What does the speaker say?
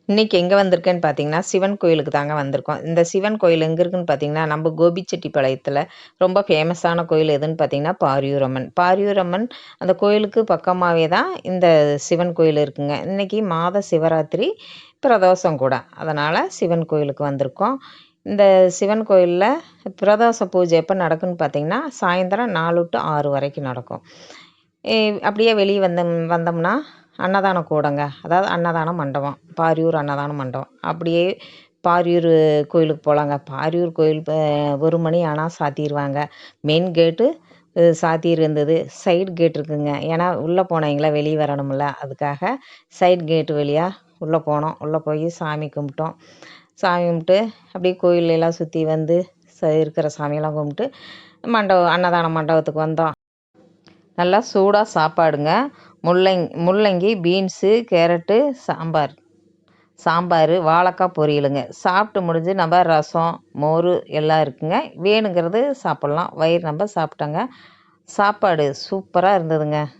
இன்னைக்கு எங்கே வந்திருக்கேன்னு பார்த்தீங்கன்னா, சிவன் கோயிலுக்கு தாங்க வந்திருக்கோம். இந்த சிவன் கோயில் எங்கே இருக்குன்னு பார்த்தீங்கன்னா, நம்ம கோபிச்செட்டிப்பாளையத்தில ரொம்ப ஃபேமஸான கோயில் எதுன்னு பார்த்தீங்கன்னா, பாரியூரம்மன். பாரியூரம்மன் அந்த கோயிலுக்கு பக்கமாவே தான் இந்த சிவன் கோயில் இருக்குங்க. இன்னைக்கு மாத சிவராத்திரி பிரதோஷம் கூட. அதனால் சிவன் கோயிலுக்கு வந்திருக்கோம். இந்த சிவன் கோயிலில் பிரதோஷ பூஜை எப்போ நடக்குன்னு பார்த்தீங்கன்னா, சாயந்தரம் 4 to 6 வரைக்கும் நடக்கும். அப்படியே வெளியே வந்தோம்னா அன்னதான கூடங்க. அதாவது அன்னதான மண்டபம். பாரியூர் அன்னதான மண்டபம். அப்படியே பாரியூர் கோயிலுக்கு போகலாங்க. பாரியூர் கோயில் 1 மணி ஆனால் சாத்திருவாங்க. மெயின் கேட்டு சாத்தியிருந்தது. சைடு கேட் இருக்குங்க. ஏன்னா உள்ளே போனவங்கள வெளியே வரணும்ல. அதுக்காக சைடு கேட்டு வழியாக உள்ளே போனோம். உள்ளே போய் சாமி கும்பிட்டோம். சாமி கும்பிட்டு அப்படியே கோயிலெல்லாம் சுற்றி வந்து இருக்கிற சாமியெல்லாம் கும்பிட்டு அன்னதான மண்டபத்துக்கு வந்தோம். நல்லா சூடாக சாப்பாடுங்க. முள்ளங்கி, பீன்ஸு, கேரட்டு, சாம்பார், வாழைக்காய் பொரியலுங்க. சாப்பிட்டு முடிஞ்சு நம்ம ரசம், மோர் எல்லாம் இருக்குங்க. வேணுங்கிறது சாப்பிட்லாம். வயிறு நம்ப சாப்பிட்டோங்க. சாப்பாடு சூப்பராக இருந்ததுங்க.